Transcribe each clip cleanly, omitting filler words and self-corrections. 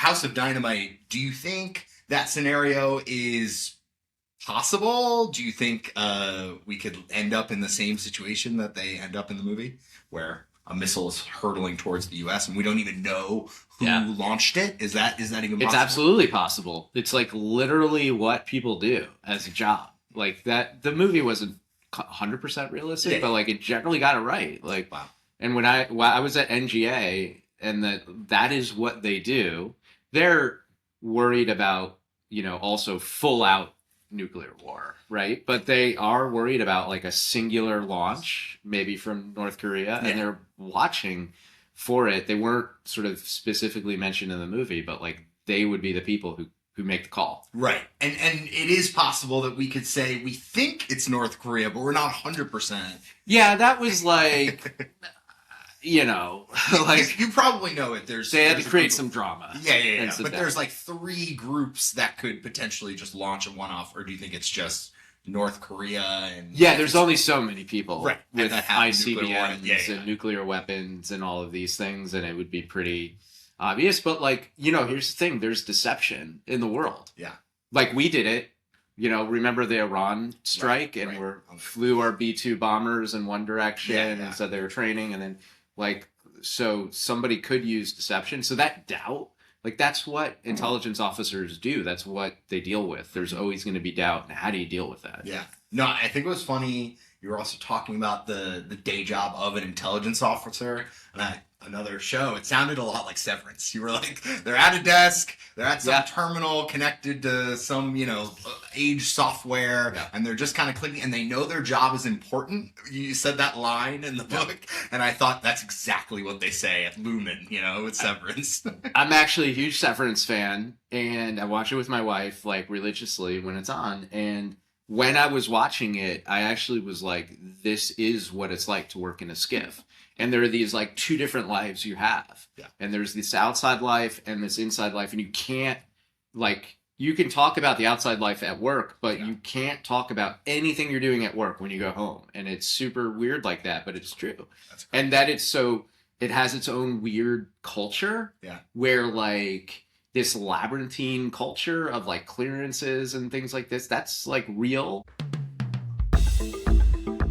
House of Dynamite, do you think that scenario is possible? Do you think we could end up in the same situation that they end up in the movie, where a missile is hurtling towards the U.S. and we don't even know who launched it? Is that even possible? It's absolutely possible. It's like literally what people do as a job. Like that, the movie wasn't 100% realistic, but like it generally got it right. Like, wow. And when I was at NGA, and that is what they do, they're worried about, also full out nuclear war, right? But they are worried about like a singular launch, maybe from North Korea, and they're watching for it. They weren't sort of specifically mentioned in the movie, but like they would be the people who make the call. Right. And it is possible that we could say we think it's North Korea, but we're not 100%. Yeah, that was like... like you probably know it. They had to create some drama. Yeah. But there's like 3 groups that could potentially just launch a one-off, or do you think it's just North Korea? And there's only so many people that with have ICBMs and nuclear weapons and all of these things, and it would be pretty obvious. But like, here's the thing: there's deception in the world. Yeah, like we did it. Remember the Iran strike, and we flew our B-2 bombers in one direction and said they were training, and then. So somebody could use deception. So that doubt, that's what intelligence officers do. That's what they deal with. There's always going to be doubt. And how do you deal with that? Yeah. No, I think it was funny. You were also talking about the day job of an intelligence officer. And another show, it sounded a lot like Severance. You were like, they're at a desk, they're at some terminal connected to some, age software, and they're just kind of clicking, and they know their job is important. You said that line in the book, and I thought that's exactly what they say at Lumen, with Severance. I'm actually a huge Severance fan, and I watch it with my wife, religiously when it's on, and when I was watching it, I actually was like, this is what it's like to work in a skiff. And there are these 2 different lives you have. Yeah. And there's this outside life and this inside life. And you can't, you can talk about the outside life at work, but you can't talk about anything you're doing at work when you go home. And it's super weird like that, but it's true. That's and that it has its own weird culture where this labyrinthine culture of clearances and things like this, that's real.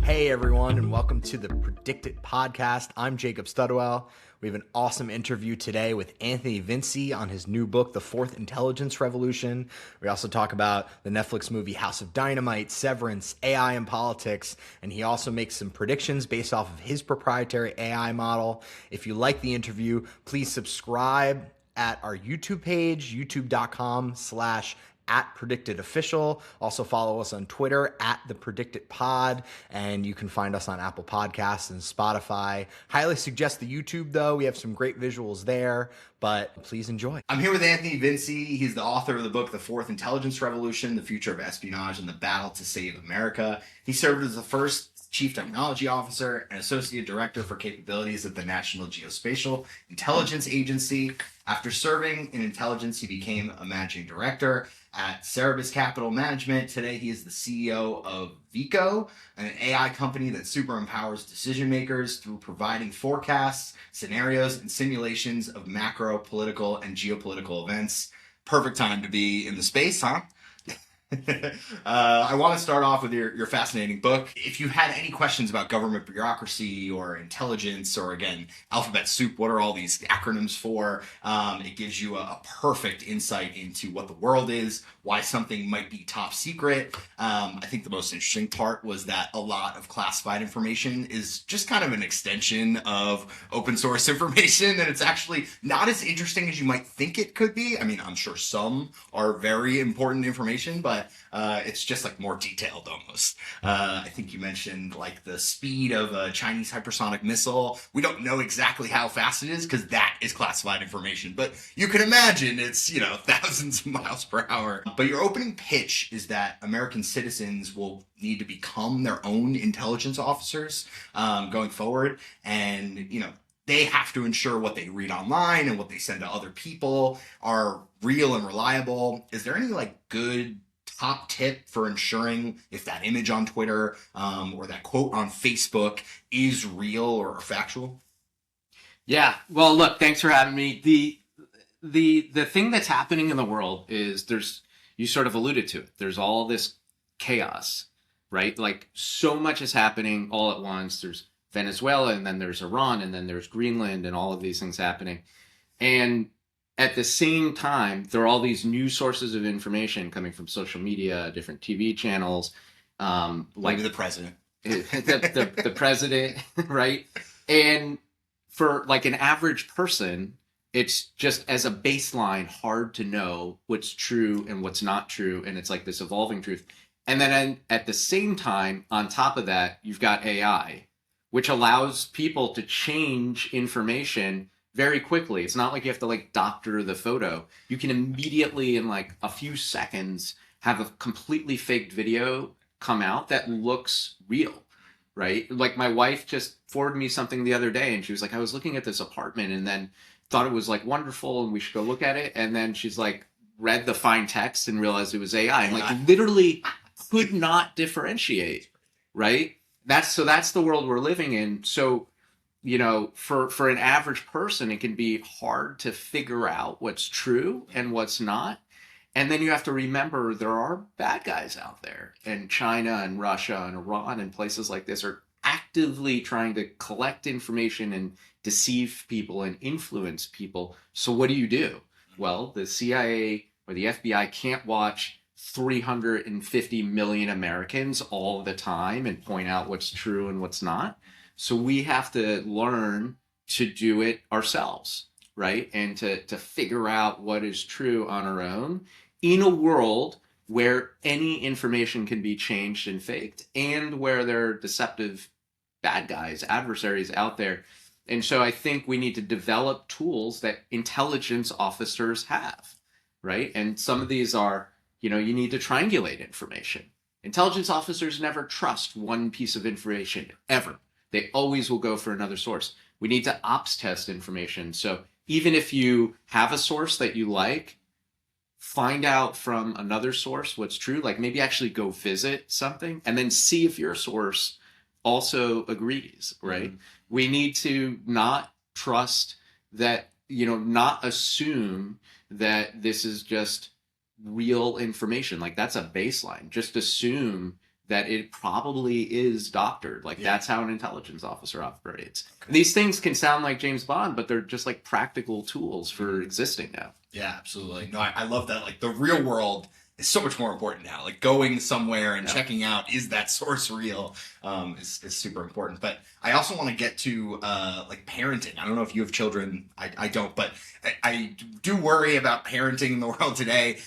Hey everyone, and welcome to the Predicted Podcast. I'm Jacob Studwell. We have an awesome interview today with Anthony Vinci on his new book, The Fourth Intelligence Revolution. We also talk about the Netflix movie House of Dynamite, Severance, AI and politics, and he also makes some predictions based off of his proprietary AI model. If you like the interview, please subscribe at our YouTube page, youtube.com/@PredictedOfficial. Also follow us on Twitter @ThePredictedPod, and you can find us on Apple Podcasts and Spotify. Highly suggest the YouTube though. We have some great visuals there, but please enjoy. I'm here with Anthony Vinci. He's the author of the book, The Fourth Intelligence Revolution, The Future of Espionage and the Battle to Save America. He served as the first Chief Technology Officer and Associate Director for Capabilities at the National Geospatial Intelligence Agency. After serving in intelligence, he became a Managing Director at Cerebus Capital Management. Today, he is the CEO of Vico, an AI company that super empowers decision makers through providing forecasts, scenarios, and simulations of macro, political, and geopolitical events. Perfect time to be in the space, huh? I want to start off with your fascinating book. If you had any questions about government bureaucracy or intelligence or, again, alphabet soup, what are all these acronyms for? It gives you a perfect insight into what the world is, why something might be top secret. I think the most interesting part was that a lot of classified information is just kind of an extension of open source information, and it's actually not as interesting as you might think it could be. I mean, I'm sure some are very important information, but it's just more detailed almost. I think you mentioned the speed of a Chinese hypersonic missile. We don't know exactly how fast it is because that is classified information, but you can imagine it's, thousands of miles per hour. But your opening pitch is that American citizens will need to become their own intelligence officers going forward. And, they have to ensure what they read online and what they send to other people are real and reliable. Is there any good top tip for ensuring if that image on Twitter or that quote on Facebook is real or factual? Yeah. Well, look, thanks for having me. the thing that's happening in the world is you sort of alluded to it. There's all this chaos, right? Like so much is happening all at once. There's Venezuela, and then there's Iran, and then there's Greenland, and all of these things happening. And at the same time, there are all these new sources of information coming from social media, different TV channels, like the president. the president, right? And for like an average person, it's just as a baseline hard to know what's true and what's not true, and it's like this evolving truth. And then at the same time, on top of that, you've got AI, which allows people to change information very quickly. It's not like you have to like doctor the photo. You can immediately, in like a few seconds, have a completely faked video come out that looks real, right? Like my wife just forwarded me something the other day, and she was like, I was looking at this apartment and then thought it was like wonderful and we should go look at it. And then she's like, read the fine text and realized it was AI. And like literally could not differentiate, right? That's the world we're living in. So, you know, for an average person, it can be hard to figure out what's true and what's not. And then you have to remember there are bad guys out there, and China and Russia and Iran and places like this are actively trying to collect information and deceive people and influence people. So what do? Well, the CIA or the FBI can't watch 350 million Americans all the time and point out what's true and what's not. So we have to learn to do it ourselves, right? And to figure out what is true on our own in a world where any information can be changed and faked, and where there are deceptive bad guys, adversaries out there. And so I think we need to develop tools that intelligence officers have, right? And some of these are, you know, you need to triangulate information. Intelligence officers never trust one piece of information, ever. They always will go for another source. We need to ops test information. So even if you have a source that you like, find out from another source what's true. Like maybe actually go visit something and then see if your source also agrees, right? Mm-hmm. We need to not trust that, you know, not assume that this is just real information. Like that's a baseline. Just assume that it probably is doctored. Like that's how an intelligence officer operates. Okay. These things can sound like James Bond, but they're just like practical tools for existing now. Yeah, absolutely. No, I love that. Like the real world is so much more important now. Like going somewhere and checking out, is that source real, is super important. But I also want to get to like parenting. I don't know if you have children. I don't, but I do worry about parenting in the world today.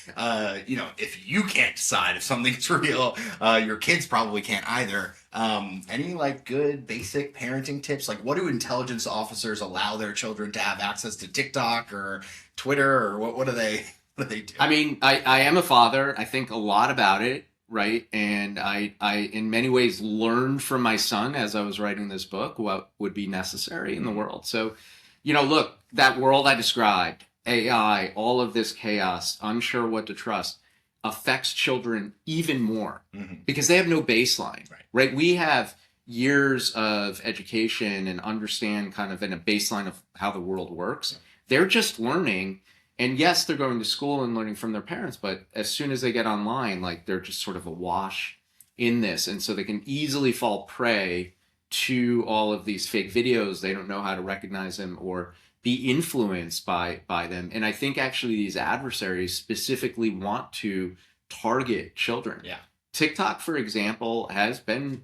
You know, if you can't decide if something's real, your kids probably can't either. Any like good basic parenting tips? Like what do intelligence officers allow their children to have access to TikTok or Twitter, or what do they do? I mean, I am a father. I think a lot about it, right? And I in many ways learned from my son as I was writing this book what would be necessary in the world. So, you know, look, that world I described, AI, all of this chaos, unsure what to trust, affects children even more because they have no baseline, right? We have years of education and understand kind of in a baseline of how the world works. They're just learning. And yes, they're going to school and learning from their parents, but as soon as they get online, like they're just sort of awash in this. And so they can easily fall prey to all of these fake videos. They don't know how to recognize them or be influenced by them. And I think actually these adversaries specifically want to target children. Yeah. TikTok, for example, has been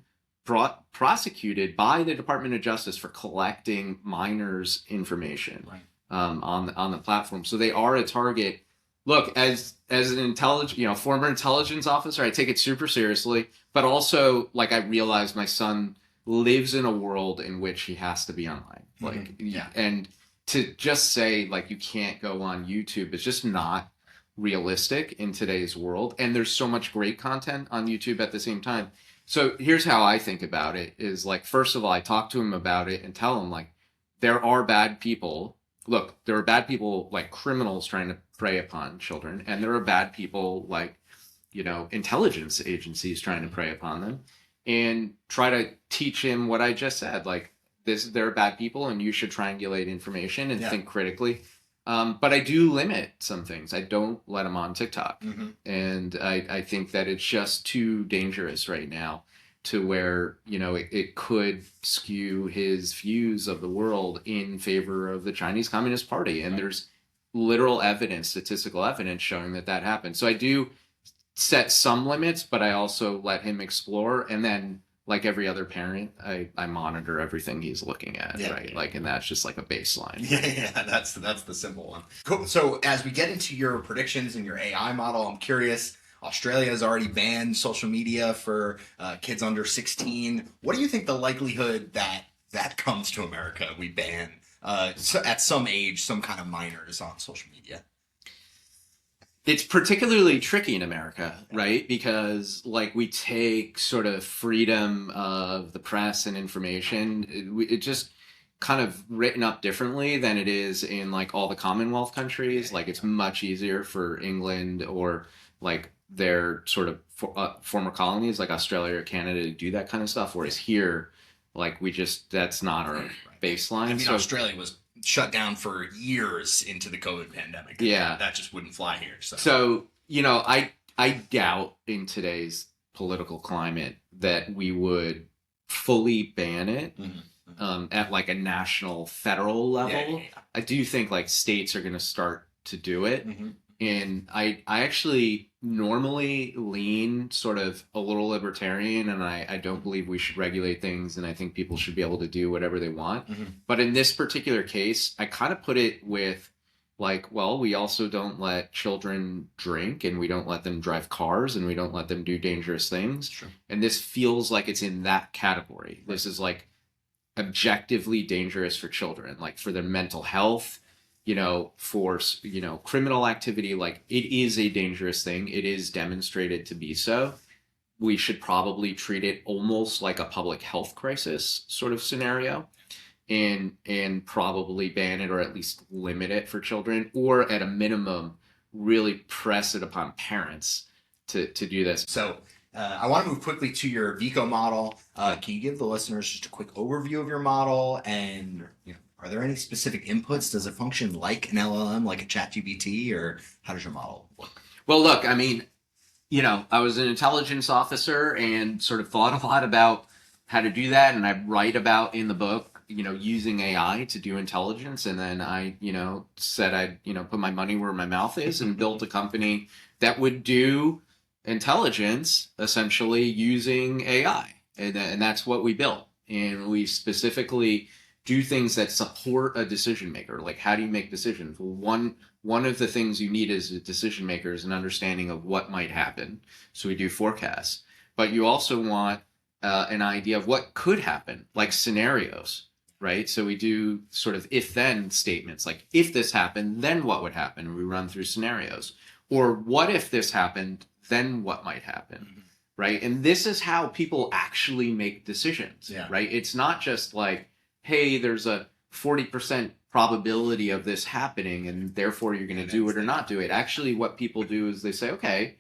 prosecuted by the Department of Justice for collecting minors' information. Right. On the platform. So they are a target. Look, as an former intelligence officer, I take it super seriously, but also like I realize my son lives in a world in which he has to be online. Like, and to just say like you can't go on YouTube is just not realistic in today's world. And there's so much great content on YouTube at the same time. So here's how I think about it is like, first of all, I talk to him about it and tell him like, there are bad people. Look, there are bad people like criminals trying to prey upon children, and there are bad people like, you know, intelligence agencies trying to prey upon them, and try to teach him what I just said. Like there are bad people, and you should triangulate information and think critically. But I do limit some things. I don't let him on TikTok. Mm-hmm. And I think that it's just too dangerous right now to where, it could skew his views of the world in favor of the Chinese Communist Party. And there's literal evidence, statistical evidence showing that that happens. So I do set some limits, but I also let him explore. And then, like every other parent, I monitor everything he's looking at, right? Like, and that's just like a baseline. Yeah, that's the simple one. Cool. So as we get into your predictions and your AI model, I'm curious. Australia has already banned social media for kids under 16. What do you think the likelihood that comes to America? We ban at some age some kind of minors on social media. It's particularly tricky in America, right? Because like we take sort of freedom of the press and information, it just kind of written up differently than it is in like all the Commonwealth countries. Like it's much easier for England or like their sort of former colonies like Australia or Canada to do that kind of stuff. Whereas here, like that's not our baseline. I mean, Australia was shut down for years into the COVID pandemic. Yeah. That just wouldn't fly here. So I doubt in today's political climate that we would fully ban it at like a national federal level. Yeah. I do think like states are going to start to do it. And I actually normally lean sort of a little libertarian, and I don't believe we should regulate things, and I think people should be able to do whatever they want. But in this particular case, I kind of put it with like, well, we also don't let children drink, and we don't let them drive cars, and we don't let them do dangerous things. Sure. And this feels like it's in that category. This is like objectively dangerous for children, like for their mental health, for, criminal activity. Like it is a dangerous thing. It is demonstrated to be so. We should probably treat it almost like a public health crisis sort of scenario and probably ban it or at least limit it for children, or at a minimum, really press it upon parents to do this. So I want to move quickly to your Vico model. Can you give the listeners just a quick overview of your model, and are there any specific inputs? Does it function like an LLM, like a ChatGPT, or how does your model work? Well, look, I mean, I was an intelligence officer and sort of thought a lot about how to do that, and I write about in the book, using AI to do intelligence, and then I, said I'd, put my money where my mouth is and built a company that would do intelligence essentially using AI, and that's what we built. And we specifically do things that support a decision maker. Like, how do you make decisions? Well, one of the things you need as a decision maker is an understanding of what might happen. So we do forecasts, but you also want an idea of what could happen, like scenarios, right? So we do sort of if-then statements, like if this happened, then what would happen? We run through scenarios. Or what if this happened, then what might happen, right? And this is how people actually make decisions, right? It's not just like, hey, there's a 40% probability of this happening, and therefore you're going to do it or not do it. Actually, what people do is they say, okay,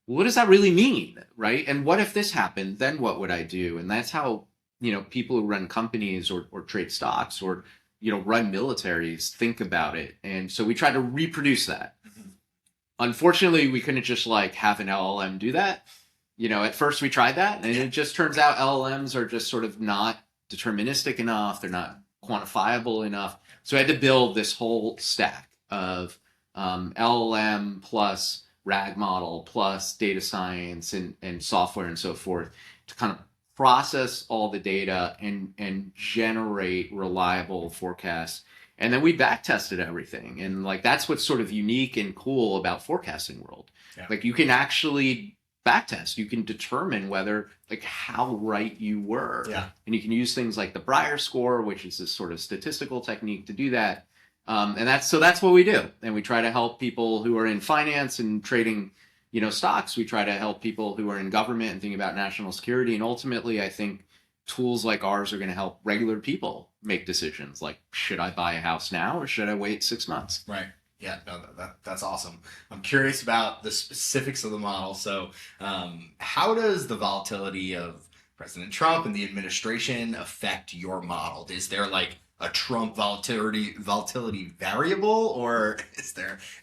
what does that really mean, right? And what if this happened? Then what would I do? And that's how, people who run companies or trade stocks or, run militaries think about it. And so we try to reproduce that. Unfortunately, we couldn't just like have an LLM do that. At first we tried that, and it just turns out LLMs are just sort of not deterministic enough. They're not quantifiable enough. So I had to build this whole stack of LLM plus RAG model plus data science and software and so forth to kind of process all the data and generate reliable forecasts. And then we back tested everything. And like, that's what's sort of unique and cool about forecasting world. Like you can actually backtest. You can determine whether, like, how right you were. And you can use things like the Breyer score, which is this sort of statistical technique to do that. And that's what we do. And we try to help people who are in finance and trading, stocks. We try to help people who are in government and thinking about national security. And ultimately, I think tools like ours are going to help regular people make decisions. Like, should I buy a house now or should I wait 6 months? Right. Yeah, no, that's awesome. I'm curious about the specifics of the model. So how does the volatility of President Trump and the administration affect your model? Is there like a Trump volatility variable, or is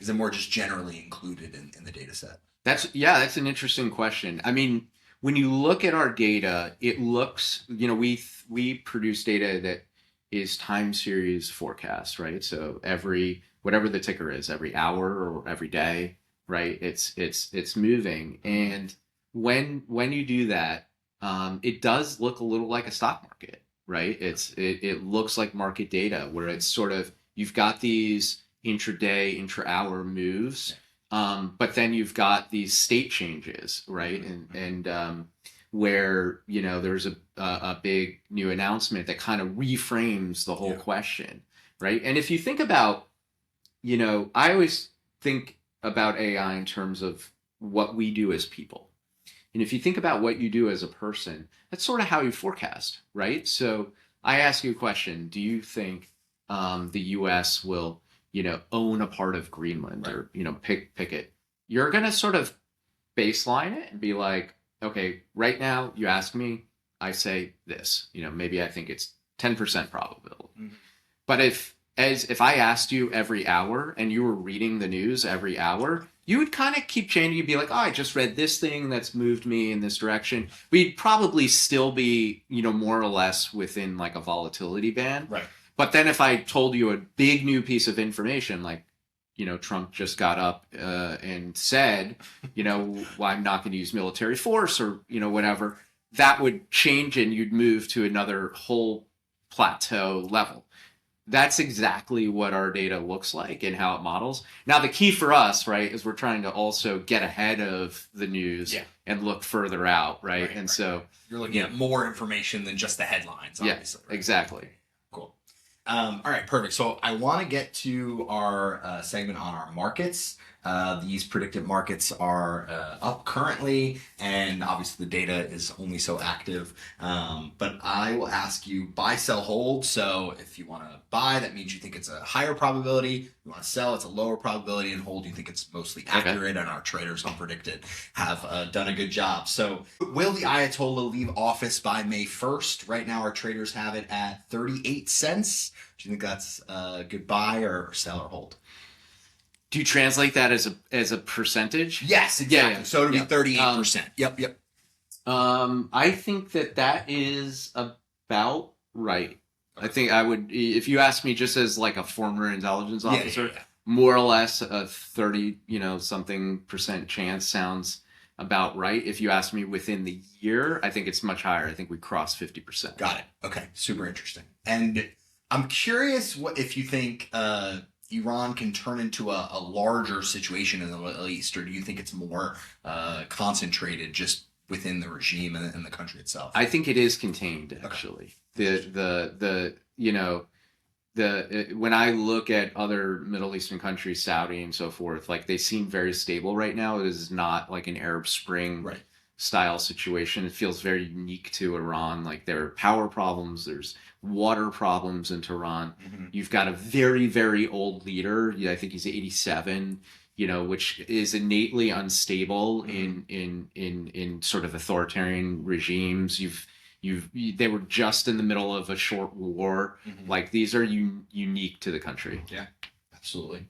it more just generally included in the data set? That's an interesting question. I mean, when you look at our data, it looks, we produce data that is time series forecast, right? So every whatever the ticker is, every hour or every day, right? It's moving, and when you do that, it does look a little like a stock market, right? It looks like market data where it's sort of you've got these intraday, intra-hour moves. But then you've got these state changes, right? And where there's a big new announcement that kind of reframes the whole question, right? And if you think about, I always think about AI in terms of what we do as people. And if you think about what you do as a person, that's sort of how you forecast, right? So I ask you a question: do you think the U.S. will own a part of Greenland, or pick it? You're gonna sort of baseline it and be like, okay, right now you ask me, I say this. Maybe I think it's 10% probability. Mm-hmm. But if I asked you every hour and you were reading the news every hour, you would kind of keep changing. You'd be like, oh, I just read this thing that's moved me in this direction. We'd probably still be, more or less within like a volatility band. Right. But then if I told you a big new piece of information, like, Trump just got up and said, well, I'm not going to use military force, or, whatever, that would change and you'd move to another whole plateau level. That's exactly what our data looks like and how it models. Now, the key for us, right, is we're trying to also get ahead of the news and look further out, right? And so you're looking at more information than just the headlines, obviously. Yeah, exactly. Cool. All right, perfect. So I want to get to our segment on our markets. These predictive markets are up currently, and obviously the data is only so active. But I will ask you buy, sell, hold. So if you want to buy, that means you think it's a higher probability. If you want to sell, it's a lower probability. And hold, you think it's mostly accurate. And our traders on Predicted have done a good job. So will the Ayatollah leave office by May 1st? Right now our traders have it at 38 cents. Do you think that's a good buy, or sell, or hold? Do you translate that as a percentage? Yes, exactly. Yeah. So it'll be 38%. Yep. I think that is about right. Okay. I think I would, if you ask me just as like a former intelligence officer, more or less a 30, something percent chance sounds about right. If you ask me within the year, I think it's much higher. I think we crossed 50%. Got it. Okay. Super interesting. And I'm curious if you think Iran can turn into a larger situation in the Middle East, or do you think it's more concentrated just within the regime and the country itself? I think it is contained, actually. Okay. When I look at other Middle Eastern countries, Saudi and so forth, like they seem very stable right now. It is not like an Arab Spring style situation. It feels very unique to Iran. Like there are power problems, there's water problems in Tehran. Mm-hmm. You've got a very, very old leader. I think he's 87, which is innately unstable in sort of authoritarian regimes. They were just in the middle of a short war. Mm-hmm. Like these are unique to the country. Yeah, absolutely.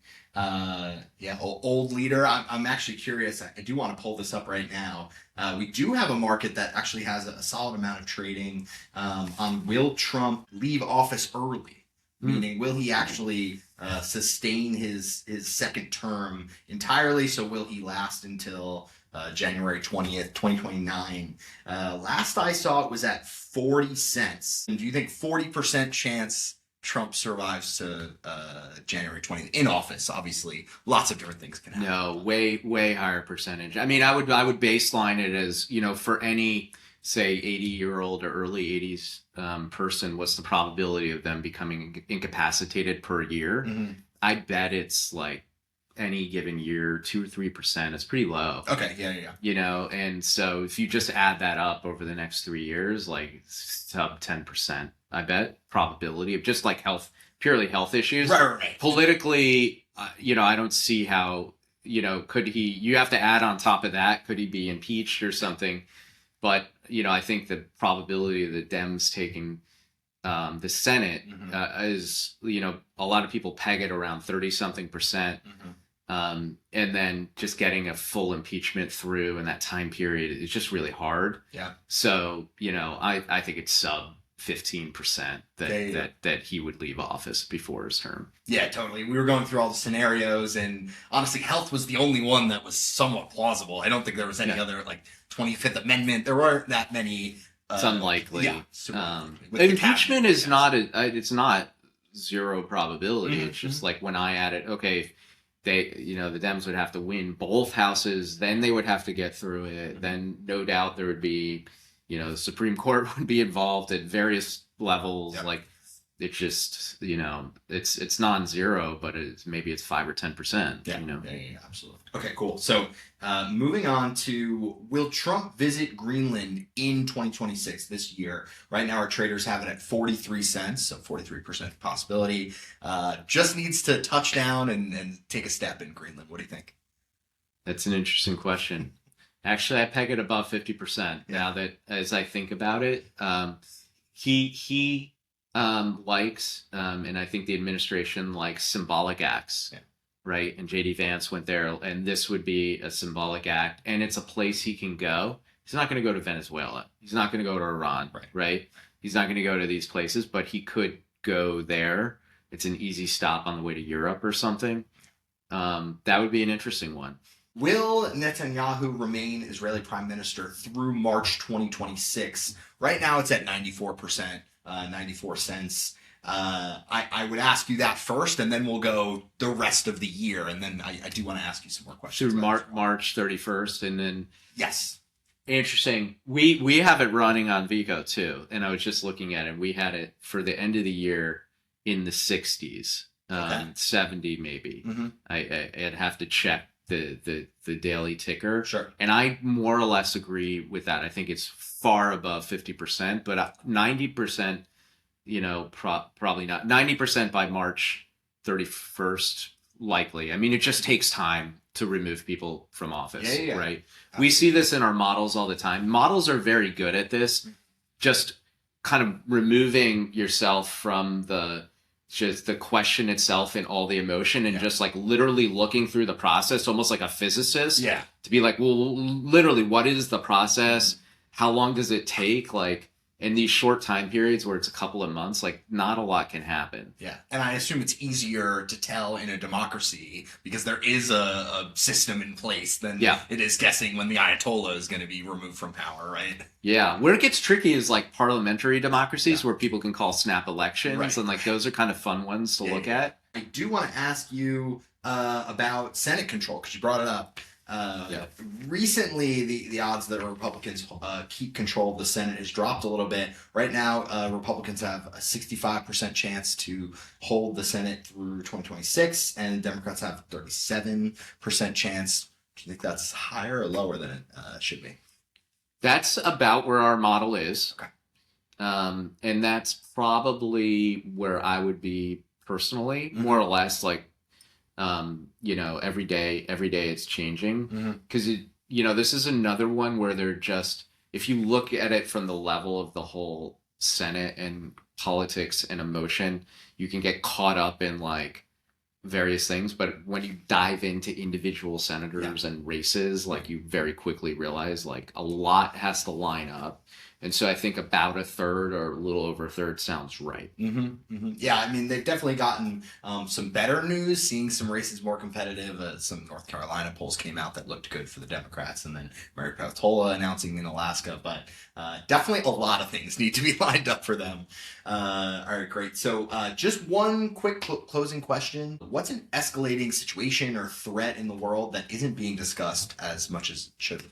Old leader. I'm actually curious. I do want to pull this up right now. We do have a market that actually has a solid amount of trading on will Trump leave office early? Meaning, will he actually sustain his second term entirely? So will he last until January 20th, 2029? Last I saw it was at 40 cents. And do you think 40% chance Trump survives to January 20th in office? Obviously, lots of different things can happen. No, way higher percentage. I mean, I would baseline it as, for any, say, 80-year-old or early 80s person, what's the probability of them becoming incapacitated per year? Mm-hmm. I bet it's like any given year, 2 or 3%. It's pretty low. Okay, yeah. And so if you just add that up over the next 3 years, like sub 10%. I bet probability of just like purely health issues. Right. Politically, I don't see how, could he, you have to add on top of that, could he be impeached or something? But, I think the probability of the Dems taking The Senate is, a lot of people peg it around 30 something percent. And then just getting a full impeachment through in that time period is just really hard. Yeah. So, I think it's sub 15% that he would leave office before his term. Yeah, totally. We were going through all the scenarios, and honestly, health was the only one that was somewhat plausible. I don't think there was any other, like, 25th Amendment. There weren't that many. It's unlikely. Yeah. Super unlikely. Impeachment is it's not zero probability. It's just like when I added, okay, they, the Dems would have to win both houses, then they would have to get through it. Then no doubt there would be, the Supreme Court would be involved at various levels. Yep. Like, it's just, it's non-zero, but maybe it's 5 or 10%. Yeah, absolutely. Okay, cool. So moving on to, will Trump visit Greenland in 2026 this year? Right now, our traders have it at 43 cents, so 43% possibility. Just needs to touch down and take a step in Greenland. What do you think? That's an interesting question. Actually, I peg it above 50% now that, as I think about it. He likes, and I think the administration likes symbolic acts, right? And JD Vance went there, and this would be a symbolic act, and it's a place he can go. He's not going to go to Venezuela. He's not going to go to Iran, right? He's not going to go to these places, but he could go there. It's an easy stop on the way to Europe or something. That would be an interesting one. Will Netanyahu remain Israeli prime minister through March 2026? Right now it's at 94%, 94 cents. I would ask you that first, and then we'll go the rest of the year. And then I do want to ask you some more questions. Through March 31st, and then... Yes. Interesting. We have it running on Vico too, and I was just looking at it. We had it for the end of the year in the 60s, 70 maybe. I'd have to check the daily ticker. Sure. And I more or less agree with that. I think it's far above 50%, but 90%, probably not. 90% by March 31st, likely. I mean, it just takes time to remove people from office, right? We see this in our models all the time. Models are very good at this, just kind of removing yourself from just the question itself and all the emotion, and just like literally looking through the process, almost like a physicist, to be like, well, literally, what is the process? How long does it take? Like, in these short time periods where it's a couple of months, like, not a lot can happen. Yeah. And I assume it's easier to tell in a democracy because there is a system in place than it is guessing when the Ayatollah is going to be removed from power, right? Yeah. Where it gets tricky is like parliamentary democracies where people can call snap elections, and like those are kind of fun ones to look at. I do want to ask you about Senate control because you brought it up. Recently, the odds that Republicans keep control of the Senate has dropped a little bit. Right now, Republicans have a 65% chance to hold the Senate through 2026, and Democrats have a 37% chance. Do you think that's higher or lower than it should be? That's about where our model is. Okay. And that's probably where I would be personally, more or less, like, every day it's changing, because this is another one where they're just, if you look at it from the level of the whole Senate and politics and emotion, you can get caught up in like various things, but when you dive into individual senators and races, like, you very quickly realize like a lot has to line up. And so I think about a third or a little over a third sounds right. Yeah, I mean, they've definitely gotten some better news, seeing some races more competitive. Some North Carolina polls came out that looked good for the Democrats, and then Mary Peltola announcing in Alaska. But definitely a lot of things need to be lined up for them. All right, great. So just one quick closing question. What's an escalating situation or threat in the world that isn't being discussed as much as it should be?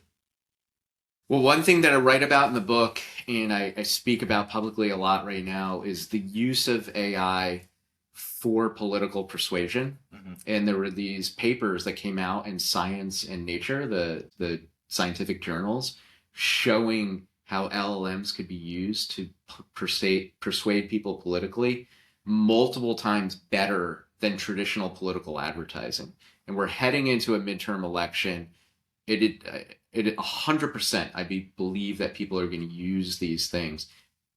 Well, one thing that I write about in the book, and I speak about publicly a lot right now, is the use of AI for political persuasion. And there were these papers that came out in Science and Nature, the scientific journals, showing how LLMs could be used to persuade people politically multiple times better than traditional political advertising. And we're heading into a midterm election. It 100%, believe that people are going to use these things.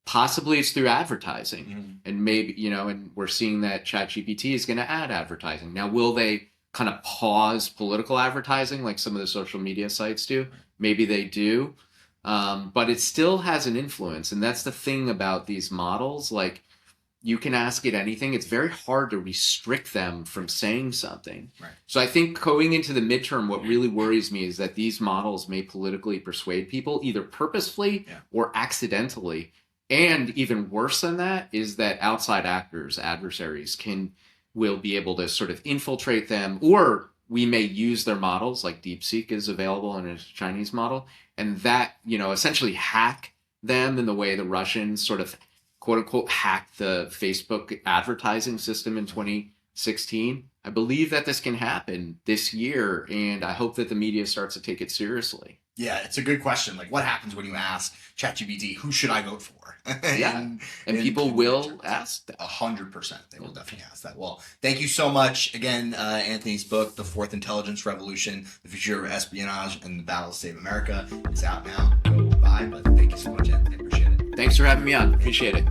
Possibly it's through advertising, and maybe, and we're seeing that ChatGPT is going to add advertising. Now, will they kind of pause political advertising like some of the social media sites do? Maybe they do, but it still has an influence. And that's the thing about these models. Like, you can ask it anything. It's very hard to restrict them from saying something. Right. So I think going into the midterm, what really worries me is that these models may politically persuade people, either purposefully or accidentally. And even worse than that is that outside actors, adversaries, will be able to sort of infiltrate them, or we may use their models, like DeepSeek is available in a Chinese model, and that, essentially hack them in the way the Russians sort of, quote unquote, hacked the Facebook advertising system in 2016. I believe that this can happen this year, and I hope that the media starts to take it seriously. Yeah, it's a good question. Like, what happens when you ask ChatGPT, who should I vote for? And people will ask that. 100%. They will definitely ask that. Well, thank you so much. Again, Anthony's book, The Fourth Intelligence Revolution, The Future of Espionage and the Battle to Save America, is out now. Go buy, but thank you so much, Anthony. I appreciate it. Thanks for having me on. Appreciate it.